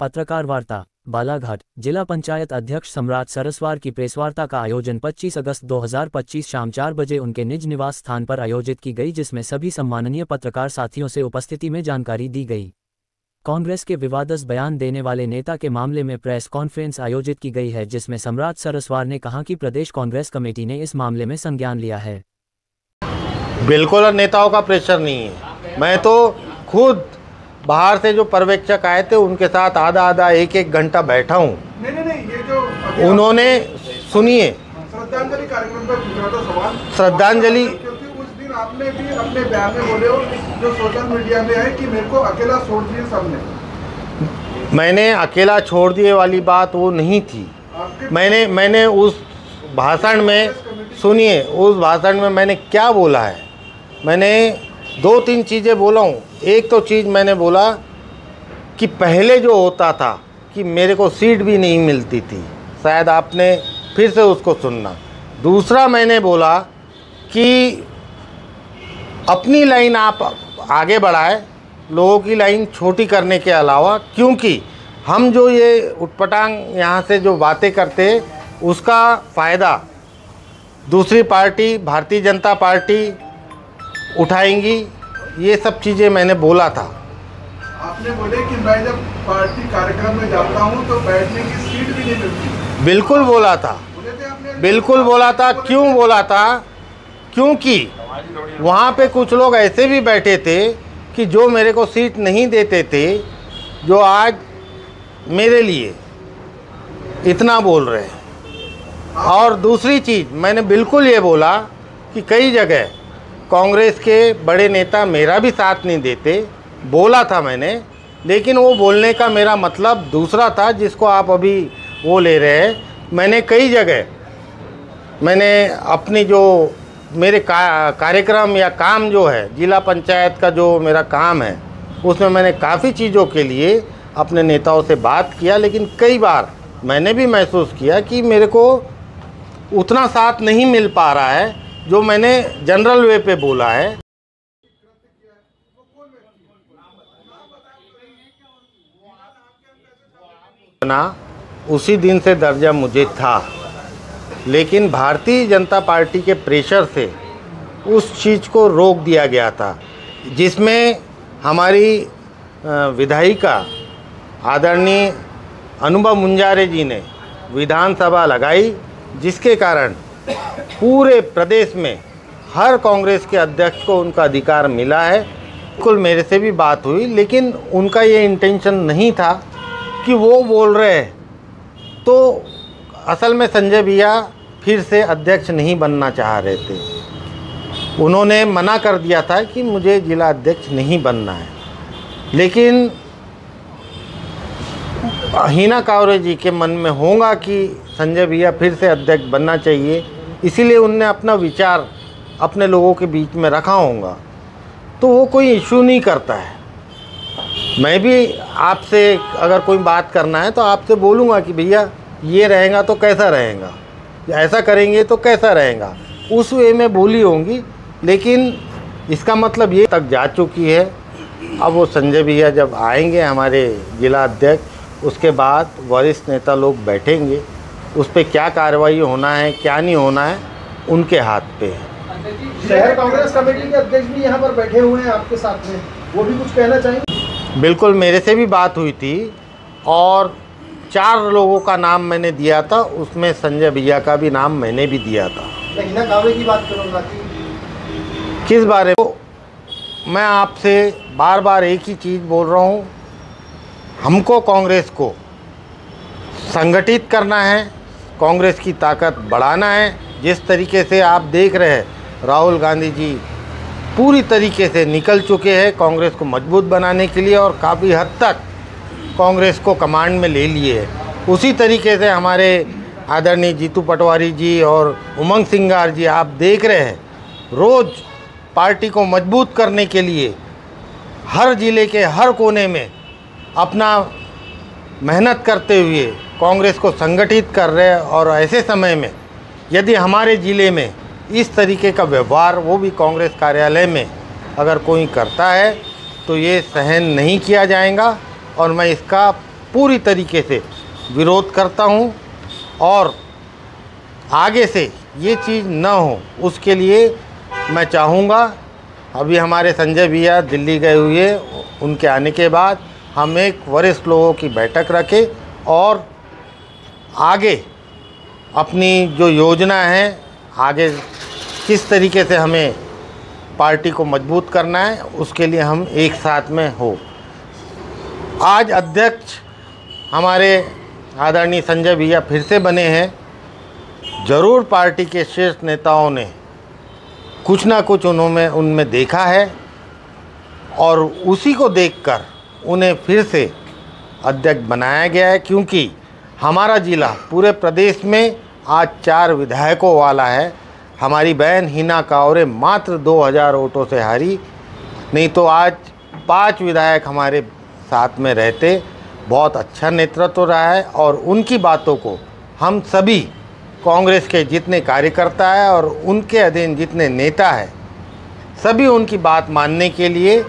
पत्रकार वार्ता बालाघाट। जिला पंचायत अध्यक्ष सम्राट सरस्वार की प्रेसवार्ता का आयोजन 25 अगस्त 2025 शाम 4 बजे उनके निज निवास स्थान पर आयोजित की गई, जिसमें सभी सम्माननीय पत्रकार साथियों से उपस्थिति में जानकारी दी गई। कांग्रेस के विवादास्पद बयान देने वाले नेता के मामले में प्रेस कॉन्फ्रेंस आयोजित की गई है, जिसमें सम्राट सरस्वार ने कहा कि प्रदेश कांग्रेस कमेटी ने इस मामले में संज्ञान लिया है। बिल्कुल नेताओं का प्रेशर नहीं है। मैं तो खुद बाहर से जो पर्यवेक्षक आए थे उनके साथ आधा एक घंटा बैठा हूँ। नहीं, ये जो उन्होंने सुनिए, श्रद्धांजलि कार्यक्रम पर पूछा था सवाल। श्रद्धांजलि, क्योंकि उस दिन आपने भी अपने बयान में बोले हो जो सोशल मीडिया में है कि मेरे को अकेला छोड़ दिए सबने। मैंने अकेला छोड़ दिए वाली बात वो नहीं थी। मैंने उस भाषण में, सुनिए, उस भाषण में मैंने क्या बोला है। मैंने 2-3 चीज़ें बोला हूँ। एक तो चीज़ मैंने बोला कि पहले जो होता था कि मेरे को सीट भी नहीं मिलती थी, शायद आपने फिर से उसको सुनना। दूसरा मैंने बोला कि अपनी लाइन आप आगे बढ़ाए, लोगों की लाइन छोटी करने के अलावा, क्योंकि हम जो ये उटपटांग यहाँ से जो बातें करते उसका फ़ायदा दूसरी पार्टी भारतीय जनता पार्टी उठाएंगी। ये सब चीज़ें मैंने बोला था। आपने बोले कि मैं जब पार्टी कार्यक्रम में जाता हूं तो बैठने की सीट भी नहीं मिलती। बिल्कुल बोला था, बिल्कुल बोला था। क्यों बोला था? क्योंकि वहाँ पे कुछ लोग ऐसे भी बैठे थे कि जो मेरे को सीट नहीं देते थे, जो आज मेरे लिए इतना बोल रहे हैं। और दूसरी चीज़ मैंने बिल्कुल ये बोला कि कई जगह कांग्रेस के बड़े नेता मेरा भी साथ नहीं देते, बोला था मैंने। लेकिन वो बोलने का मेरा मतलब दूसरा था जिसको आप अभी वो ले रहे हैं। मैंने कई जगह मैंने अपनी जो मेरे कार्यक्रम या काम जो है, जिला पंचायत का जो मेरा काम है, उसमें मैंने काफ़ी चीज़ों के लिए अपने नेताओं से बात किया। लेकिन कई बार मैंने भी महसूस किया कि मेरे को उतना साथ नहीं मिल पा रहा है जो मैंने जनरल वे पे बोला है। ना उसी दिन से दर्जा मुझे था, लेकिन भारतीय जनता पार्टी के प्रेशर से उस चीज़ को रोक दिया गया था, जिसमें हमारी विधायिका आदरणीय अनुभव मुंजारे जी ने विधानसभा लगाई, जिसके कारण पूरे प्रदेश में हर कांग्रेस के अध्यक्ष को उनका अधिकार मिला है। बिल्कुल मेरे से भी बात हुई, लेकिन उनका ये इंटेंशन नहीं था कि वो बोल रहे हैं। तो असल में संजय भैया फिर से अध्यक्ष नहीं बनना चाह रहे थे। उन्होंने मना कर दिया था कि मुझे जिला अध्यक्ष नहीं बनना है। लेकिन हीना कांवरे जी के मन में होगा कि संजय भैया फिर से अध्यक्ष बनना चाहिए, इसीलिए उनने अपना विचार अपने लोगों के बीच में रखा होगा। तो वो कोई इशू नहीं करता है। मैं भी आपसे अगर कोई बात करना है तो आपसे बोलूँगा कि भैया ये रहेगा तो कैसा रहेगा, ऐसा करेंगे तो कैसा रहेगा, उस वे में बोली होंगी। लेकिन इसका मतलब ये तक जा चुकी है। अब वो संजय भैया जब आएंगे हमारे जिला अध्यक्ष, उसके बाद वरिष्ठ नेता लोग बैठेंगे, उस पर क्या कार्रवाई होना है क्या नहीं होना है उनके हाथ पे है। शहर कांग्रेस कमेटी के अध्यक्ष भी यहाँ पर बैठे हुए हैं आपके साथ में, वो भी कुछ कहना चाहेंगे? बिल्कुल, मेरे से भी बात हुई थी और 4 लोगों का नाम मैंने दिया था, उसमें संजय भैया का भी नाम मैंने भी दिया था। हीना कांवरे की बात करूँगा किस बारे में? मैं आपसे बार बार एक ही चीज़ बोल रहा हूँ, हमको कांग्रेस को संगठित करना है, कांग्रेस की ताकत बढ़ाना है। जिस तरीके से आप देख रहे हैं राहुल गांधी जी पूरी तरीके से निकल चुके हैं कांग्रेस को मजबूत बनाने के लिए और काफ़ी हद तक कांग्रेस को कमांड में ले लिए है। उसी तरीके से हमारे आदरणीय जीतू पटवारी जी और उमंग सिंगार जी, आप देख रहे हैं रोज़ पार्टी को मजबूत करने के लिए हर ज़िले के हर कोने में अपना मेहनत करते हुए कांग्रेस को संगठित कर रहे हैं। और ऐसे समय में यदि हमारे ज़िले में इस तरीके का व्यवहार वो भी कांग्रेस कार्यालय में अगर कोई करता है तो ये सहन नहीं किया जाएगा और मैं इसका पूरी तरीके से विरोध करता हूं और आगे से ये चीज़ न हो उसके लिए मैं चाहूँगा। अभी हमारे संजय भैया दिल्ली गए हुए, उनके आने के बाद हम एक वरिष्ठ लोगों की बैठक रखें और आगे अपनी जो योजना है, आगे किस तरीके से हमें पार्टी को मजबूत करना है, उसके लिए हम एक साथ में हो। आज अध्यक्ष हमारे आदरणीय संजय भैया फिर से बने हैं। ज़रूर पार्टी के शीर्ष नेताओं ने कुछ ना कुछ उनमें देखा है और उसी को देखकर उन्हें फिर से अध्यक्ष बनाया गया है, क्योंकि हमारा ज़िला पूरे प्रदेश में आज 4 विधायकों वाला है। हमारी बहन हिना कावरे मात्र 2000 वोटों से हारी, नहीं तो आज 5 विधायक हमारे साथ में रहते। बहुत अच्छा नेतृत्व रहा है और उनकी बातों को हम सभी कांग्रेस के जितने कार्यकर्ता है और उनके अधीन जितने नेता है, सभी उनकी बात मानने के लिए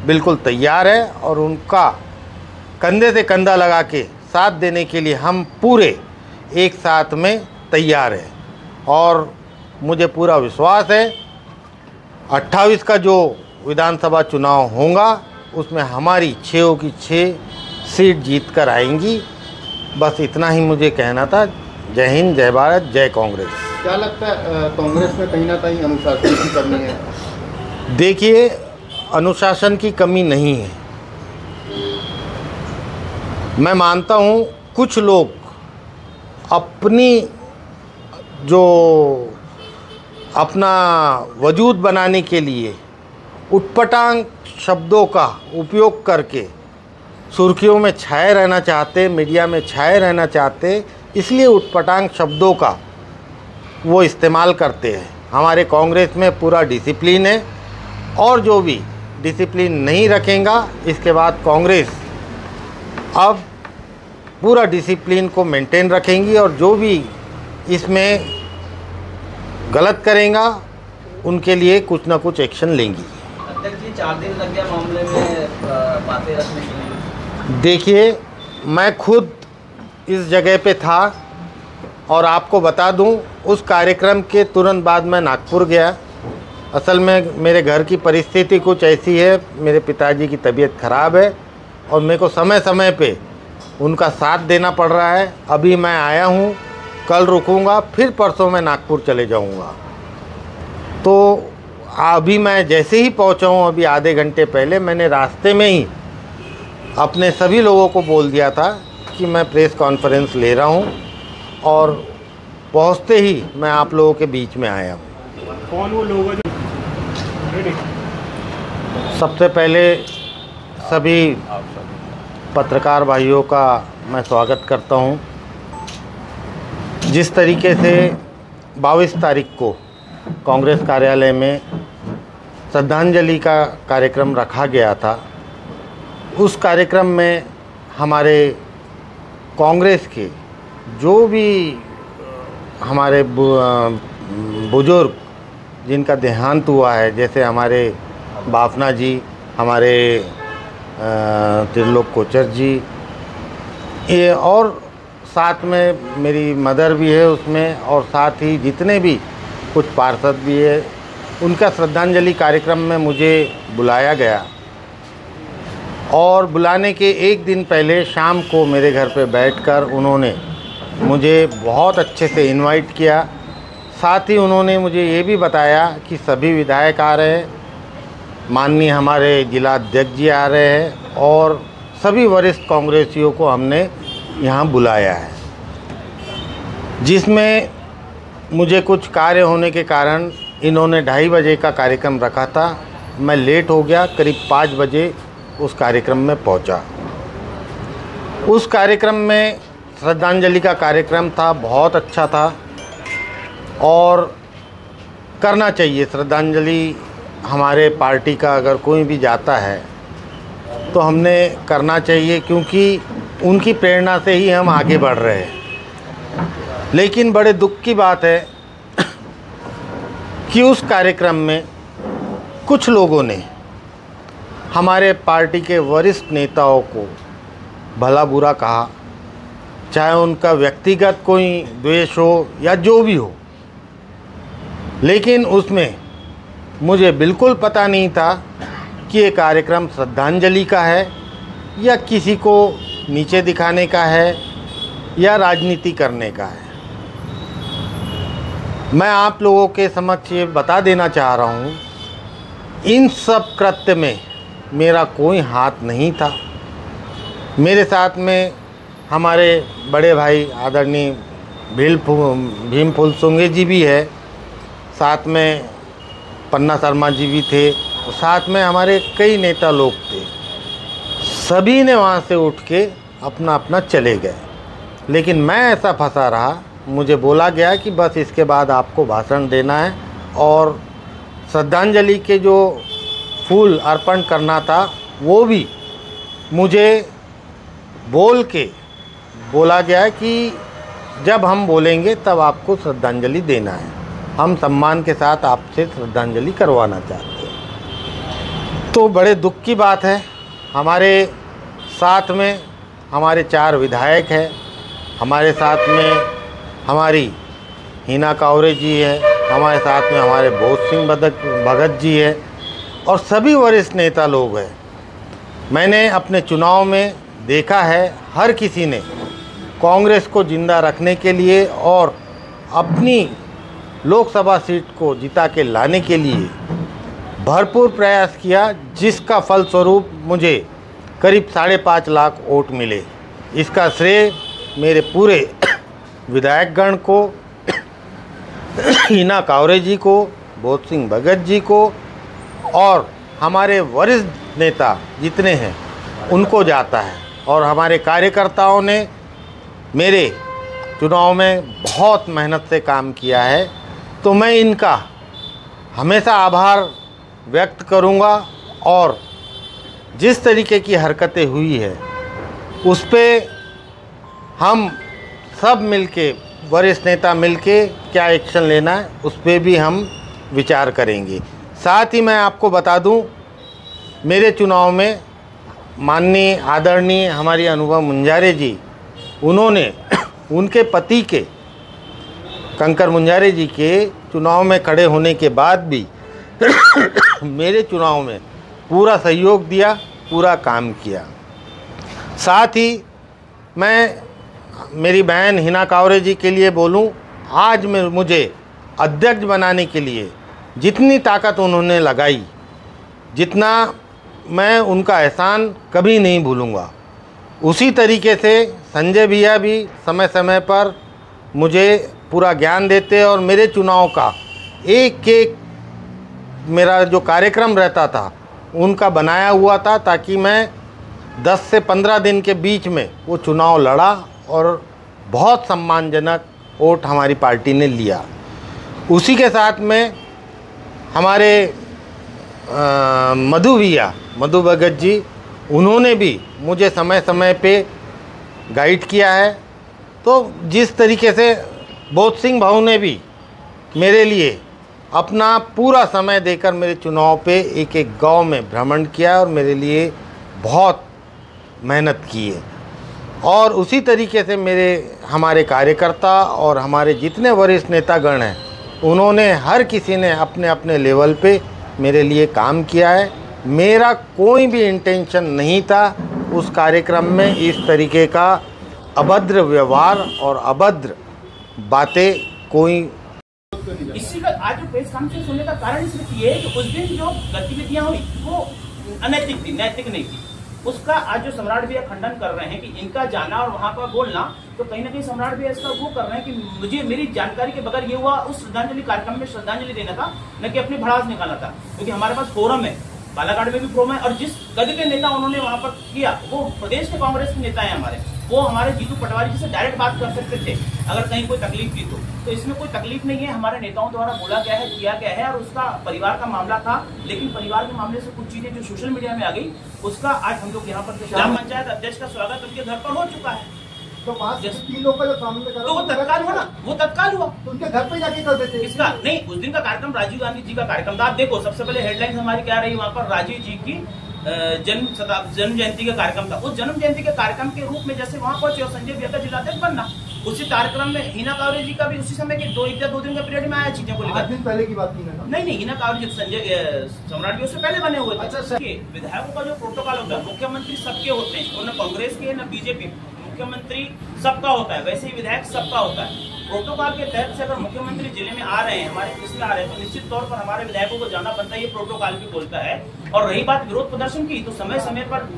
बिल्कुल तैयार है और उनका कंधे से कंधा लगा के साथ देने के लिए हम पूरे एक साथ में तैयार हैं। और मुझे पूरा विश्वास है 28 का जो विधानसभा चुनाव होगा उसमें हमारी 6 की 6 सीट जीत कर आएंगी। बस इतना ही मुझे कहना था। जय हिंद, जय भारत, जय कांग्रेस। क्या लगता है कांग्रेस में कहीं ना कहीं अनुशासन की कमी है? देखिए, अनुशासन की कमी नहीं है। मैं मानता हूँ कुछ लोग अपना वजूद बनाने के लिए उटपटांग शब्दों का उपयोग करके सुर्खियों में छाए रहना चाहते, मीडिया में छाए रहना चाहते, इसलिए उटपटांग शब्दों का वो इस्तेमाल करते हैं। हमारे कांग्रेस में पूरा डिसिप्लिन है और जो भी डिसिप्लिन नहीं रखेगा, इसके बाद कांग्रेस अब पूरा डिसिप्लिन को मेंटेन रखेंगी और जो भी इसमें गलत करेगा उनके लिए कुछ ना कुछ एक्शन लेंगी। अध्यक्ष जी, 4 दिन लग गया मामले में बातें रखने के लिए। देखिए, मैं खुद इस जगह पे था और आपको बता दूं, उस कार्यक्रम के तुरंत बाद मैं नागपुर गया। असल में मेरे घर की परिस्थिति कुछ ऐसी है, मेरे पिताजी की तबीयत ख़राब है और मेरे को समय समय पे उनका साथ देना पड़ रहा है। अभी मैं आया हूँ, कल रुकूंगा, फिर परसों मैं नागपुर चले जाऊँगा। तो अभी मैं जैसे ही पहुँचा हूँ, अभी आधे घंटे पहले मैंने रास्ते में ही अपने सभी लोगों को बोल दिया था कि मैं प्रेस कॉन्फ्रेंस ले रहा हूँ और पहुँचते ही मैं आप लोगों के बीच में आया हूँ। कौन वो लोग हैं जो? सबसे पहले सभी पत्रकार भाइयों का मैं स्वागत करता हूँ। जिस तरीके से 22 तारीख को कांग्रेस कार्यालय में श्रद्धांजलि का कार्यक्रम रखा गया था, उस कार्यक्रम में हमारे कांग्रेस के जो भी हमारे बुजुर्ग जिनका देहांत हुआ है, जैसे हमारे बाफना जी, हमारे त्रिलोक कोचर जी, ये और साथ में मेरी मदर भी है उसमें, और साथ ही जितने भी कुछ पार्षद भी है, उनका श्रद्धांजलि कार्यक्रम में मुझे बुलाया गया। और बुलाने के एक दिन पहले शाम को मेरे घर पे बैठकर उन्होंने मुझे बहुत अच्छे से इनवाइट किया। साथ ही उन्होंने मुझे ये भी बताया कि सभी विधायक आ रहे हैं, माननीय हमारे जिला अध्यक्ष जी आ रहे हैं और सभी वरिष्ठ कांग्रेसियों को हमने यहाँ बुलाया है, जिसमें मुझे कुछ कार्य होने के कारण इन्होंने 2:30 बजे का कार्यक्रम रखा था। मैं लेट हो गया, करीब 5 बजे उस कार्यक्रम में पहुंचा। उस कार्यक्रम में श्रद्धांजलि का कार्यक्रम था, बहुत अच्छा था और करना चाहिए श्रद्धांजलि। हमारे पार्टी का अगर कोई भी जाता है तो हमने करना चाहिए, क्योंकि उनकी प्रेरणा से ही हम आगे बढ़ रहे हैं। लेकिन बड़े दुख की बात है कि उस कार्यक्रम में कुछ लोगों ने हमारे पार्टी के वरिष्ठ नेताओं को भला बुरा कहा, चाहे उनका व्यक्तिगत कोई द्वेष हो या जो भी हो, लेकिन उसमें मुझे बिल्कुल पता नहीं था कि ये कार्यक्रम श्रद्धांजलि का है या किसी को नीचे दिखाने का है या राजनीति करने का है। मैं आप लोगों के समक्ष ये बता देना चाह रहा हूँ, इन सब कृत्य में मेरा कोई हाथ नहीं था। मेरे साथ में हमारे बड़े भाई आदरणीय भीम फुलसुंगे जी भी है, साथ में पन्ना शर्मा जी भी थे, साथ में हमारे कई नेता लोग थे। सभी ने वहाँ से उठ के अपना अपना चले गए, लेकिन मैं ऐसा फंसा रहा। मुझे बोला गया कि बस इसके बाद आपको भाषण देना है और श्रद्धांजलि के जो फूल अर्पण करना था वो भी मुझे बोला गया कि जब हम बोलेंगे तब आपको श्रद्धांजलि देना है, हम सम्मान के साथ आपसे श्रद्धांजलि करवाना चाहते हैं। तो बड़े दुख की बात है, हमारे साथ में हमारे 4 विधायक हैं, हमारे साथ में हमारी हिना कावरे जी है, हमारे साथ में हमारे बोध सिंह भगत जी है और सभी वरिष्ठ नेता लोग हैं। मैंने अपने चुनाव में देखा है, हर किसी ने कांग्रेस को जिंदा रखने के लिए और अपनी लोकसभा सीट को जिता के लाने के लिए भरपूर प्रयास किया, जिसका फलस्वरूप मुझे करीब 5.5 लाख वोट मिले। इसका श्रेय मेरे पूरे विधायकगण को, हिना कावरे जी को, बोध सिंह भगत जी को और हमारे वरिष्ठ नेता जितने हैं उनको जाता है। और हमारे कार्यकर्ताओं ने मेरे चुनाव में बहुत मेहनत से काम किया है, तो मैं इनका हमेशा आभार व्यक्त करूंगा। और जिस तरीके की हरकतें हुई है उस पे हम सब मिलके, वरिष्ठ नेता मिलके क्या एक्शन लेना है उस पे भी हम विचार करेंगे। साथ ही मैं आपको बता दूं, मेरे चुनाव में माननीय आदरणीय हमारी अनुभव मुंजारे जी, उन्होंने उनके पति के कंकर मुंजारे जी के चुनाव में खड़े होने के बाद भी मेरे चुनाव में पूरा सहयोग दिया, पूरा काम किया। साथ ही मैं मेरी बहन हिना कावरे जी के लिए बोलूं, आज मुझे अध्यक्ष बनाने के लिए जितनी ताकत उन्होंने लगाई, जितना मैं उनका एहसान कभी नहीं भूलूंगा। उसी तरीके से संजय भैया भी समय समय पर मुझे पूरा ज्ञान देते और मेरे चुनाव का एक मेरा जो कार्यक्रम रहता था उनका बनाया हुआ था, ताकि मैं 10 से 15 दिन के बीच में वो चुनाव लड़ा और बहुत सम्मानजनक वोट हमारी पार्टी ने लिया। उसी के साथ में हमारे मधु भगत जी, उन्होंने भी मुझे समय समय पे गाइड किया है। तो जिस तरीके से बोध सिंह भाऊ ने भी मेरे लिए अपना पूरा समय देकर मेरे चुनाव पे एक एक गांव में भ्रमण किया और मेरे लिए बहुत मेहनत की है। और उसी तरीके से हमारे कार्यकर्ता और हमारे जितने वरिष्ठ नेतागण हैं, उन्होंने हर किसी ने अपने अपने लेवल पे मेरे लिए काम किया है। मेरा कोई भी इंटेंशन नहीं था उस कार्यक्रम में इस तरीके का अभद्र व्यवहार और अभद्र बातें कोई। इसी का आज जो प्रेस कॉन्फ्रेंस होने का कारण सिर्फ ये है कि उस दिन जो गतिविधियां हुई वो अनैतिक थी, नैतिक नहीं थी। उसका आज जो सम्राट भैया खंडन कर रहे हैं कि इनका जाना और वहां पर बोलना, तो कहीं ना कहीं सम्राट भैया इसका वो कर रहे हैं कि मुझे मेरी जानकारी के बगैर ये हुआ उस श्रद्धांजलि कार्यक्रम में श्रद्धांजलि देना था, न कि अपनी भड़ास निकालना था। क्योंकि हमारे पास फोरम है, बालाघाट में भी फोरम है, और जिस कद के नेता उन्होंने वहां पर किया वो प्रदेश के कांग्रेस के नेता है हमारे, वो हमारे जीतू पटवारी जी से डायरेक्ट बात कर सकते थे अगर कहीं कोई तकलीफ थी तो इसमें कोई तकलीफ नहीं है। हमारे नेताओं द्वारा बोला गया है, किया गया है, और उसका परिवार का मामला था। लेकिन परिवार के मामले से कुछ चीजें जो सोशल मीडिया में आ गई, उसका आज हम लोग यहाँ पर ग्राम पंचायत अध्यक्ष का स्वागत उनके घर पर हो चुका है। तो 3 लोग का जो सामने करा तो वो तत्काल हुआ ना, वो तत्काल हुआ। तो उनके घर पे जाके कर देते। किसका नहीं, उस दिन का कार्यक्रम राजीव गांधी जी का कार्यक्रम था। आप देखो, सबसे पहले हेडलाइन हमारी क्या रही वहाँ पर, राजीव जी की जन्म जयंती का कार्यक्रम था। उस जन्म जयंती के कार्यक्रम के रूप में जैसे वहां पहुंचे और संजय भैया का जिलाध्यक्ष बनना, उसी कार्यक्रम में हिना कांवरे जी का भी उसी समय के 2 दिन का पीरियड में आया चीजें को लेकर। 8 दिन पहले की बात नहीं, हिना कांवरे जी संजय सम्राट जी उससे पहले बने हुए थे। अच्छा, विधायकों का जो प्रोटोकॉल होता है, मुख्यमंत्री सबके होते हैं, न कांग्रेस के न बीजेपी, मुख्यमंत्री सबका होता है, वैसे ही विधायक सबका होता है। प्रोटोकॉल के तहत से अगर मुख्यमंत्री जिले में आ रहे हैं, हमारे किसी आ रहे हैं, तो निश्चित तौर पर हमारे विधायकों को जाना बनता है, ये प्रोटोकॉल भी बोलता है। और रही बात विरोध प्रदर्शन की, तो समय समय पर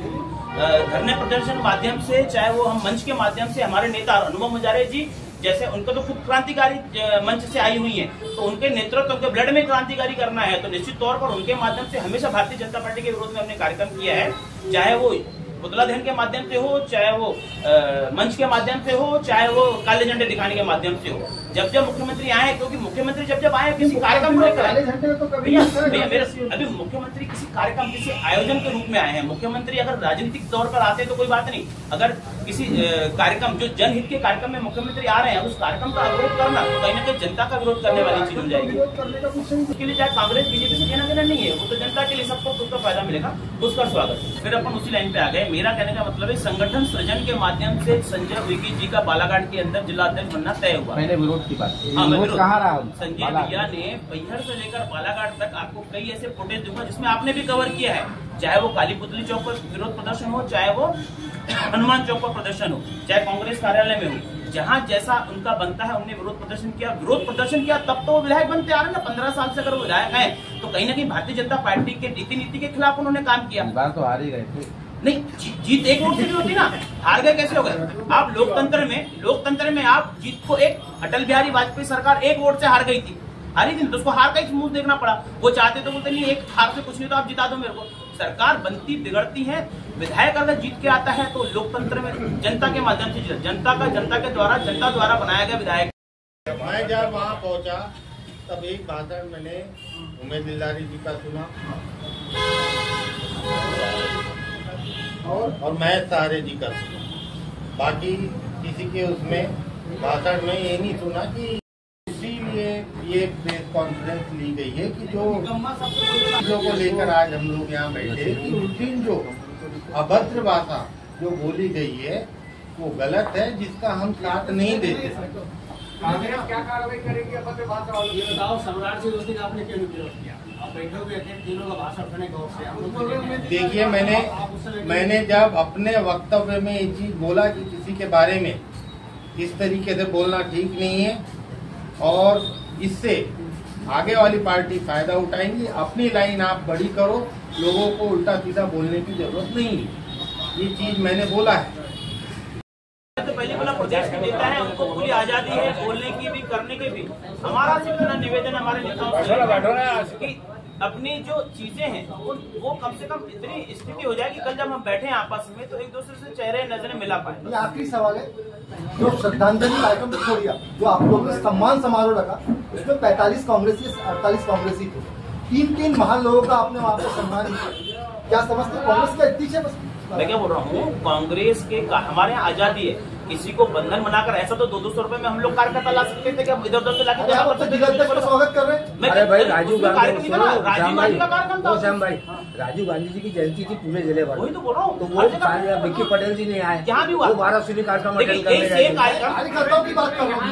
धरने प्रदर्शन माध्यम से, चाहे वो हम मंच के माध्यम से, हमारे नेता अनुभव मुजारे जी जैसे, उनको तो खुद क्रांतिकारी मंच से आई हुई है, तो उनके नेतृत्व, उनके ब्लड में क्रांतिकारी करना है, तो निश्चित तौर पर उनके माध्यम से हमेशा भारतीय जनता पार्टी के विरोध में हमने कार्यक्रम किया है, चाहे वो पुतला दहन के माध्यम से हो, चाहे वो मंच के माध्यम से हो, चाहे वो काले झंडे दिखाने के माध्यम से हो। जब जब मुख्यमंत्री आए, क्योंकि मुख्यमंत्री जब आए किसी कार्यक्रम को लेकर, अभी मुख्यमंत्री किसी कार्यक्रम, किसी आयोजन के रूप में आए हैं। मुख्यमंत्री अगर राजनीतिक तौर पर आते तो कोई बात नहीं, अगर किसी कार्यक्रम, जो जनहित के कार्यक्रम में मुख्यमंत्री आ रहे हैं, उस कार्यक्रम का विरोध करना तो कहीं ना कहीं जनता का विरोध करने वाली चीज हो जाएगी। उसके लिए चाहे कांग्रेस बीजेपी से लेना देना नहीं है, वो तो जनता के लिए सबको उसका फायदा मिलेगा, उसका स्वागत। फिर अपन उसी लाइन पे आ गए। मेरा कहने का मतलब है, संगठन सृजन के माध्यम से संजय उइके जी का बालाघाट के अंदर जिला अध्यक्ष बनना तय हुआ। मैंने विरोध की बात कहाँ रहा? संजय भैया ने बैहर से लेकर बालाघाट तक आपको कई ऐसे फुटेज दूंगा जिसमें आपने भी कवर किया है, चाहे वो काली पुतली चौक पर विरोध प्रदर्शन हो, चाहे वो हनुमान चौक पर प्रदर्शन हो, चाहे कांग्रेस कार्यालय में हो, जहाँ जैसा उनका बनता है उन्होंने विरोध प्रदर्शन किया। विरोध प्रदर्शन किया तब तो वो विधायक बनते आ रहे हैं ना। 15 साल से अगर वो विधायक है तो कहीं ना कहीं भारतीय जनता पार्टी के रीति नीति के खिलाफ उन्होंने काम किया। बार तो हार ही गए थे। नहीं, जीत एक वोट से भी होती ना, हार गए कैसे हो गए? आप लोकतंत्र में आप जीत को, एक अटल बिहारी वाजपेयी सरकार 1 वोट से हार गई थी, हारी थी, तो उसको हार का ही मुंह देखना पड़ा। वो चाहते तो बोलते नहीं, एक हार से कुछ नहीं, तो आप जिता दो मेरे को। सरकार बनती बिगड़ती है, विधायक अगर जीत के आता है तो लोकतंत्र में जनता के माध्यम से, जनता के द्वारा, जनता द्वारा बनाया गया विधायक। मैं जब वहाँ पहुँचा तब एक भाषण मैंने उमेद दिलदारी जी का सुना और मैं सहारे जी का सुना। बाकी किसी के उसमें भाषण में ये नहीं सुना कि इसीलिए ये प्रेस कॉन्फ्रेंस ली गई है कि जो चीजों को लेकर आज हम लोग यहाँ बैठे, कि उस दिन जो अभद्र भाषा जो बोली गई है वो गलत है, जिसका हम साथ नहीं देते। क्या कार्रवाई करेगी अभद्र भाषा वाली? ये बताओ, सम्राट जी उस दिन आपने क्यों विरोध किया? आप बैठे हुए थे, तीनों का भाषण सुने गौर से। देखिए, मैंने जब अपने वक्तव्य में ये चीज बोला कि किसी के बारे में इस तरीके से बोलना ठीक नहीं है और इससे आगे वाली पार्टी फायदा उठाएंगी, अपनी लाइन आप बड़ी करो, लोगों को उल्टा सीधा बोलने की जरूरत नहीं है, ये चीज मैंने बोला है। तो पहले वाला प्रदेश के नेता है, उनको पूरी आजादी है बोलने की भी, करने की भी। हमारा सिर्फ इतना निवेदन हमारे नेताओं से कि अपनी जो चीजें हैं वो कम से कम इतनी स्थिति हो जाए कि कल जब हम बैठे हैं आपस में तो एक दूसरे से चेहरे नजरें मिला पाए। आखिरी सवाल है, जो श्रद्धांजलि कार्यक्रम छोड़िया जो आप लोगों ने सम्मान समारोह रखा, उसमें 45 कांग्रेसी 48 कांग्रेसी थे, 3 महान लोगों का आपने वहाँ पे सम्मान किया। क्या समझते कांग्रेस का इतिहास है? बस मैं क्या बोल रहा हूँ, कांग्रेस के हमारे यहाँ आजादी है, किसी को बंधन बनाकर ऐसा तो 200 रुपए में हम लोग कार्यकर्ता ला सकते थे कि अब इधर उधर से लाके स्वागत कर रहे हैं। अरे भाई, राजीव गांधी का कार्यक्रम था, श्याम भाई, राजीव गांधी जी की जयंती थी पूरे जिले भर, वही तो बोल रहा हूँ। तो वो विक्की पटेल जी नहीं आए, यहाँ भी हुआ, 12 कार्यक्रम कार्यक्रम कार्यकर्ताओं की बात कर रहा हूँ।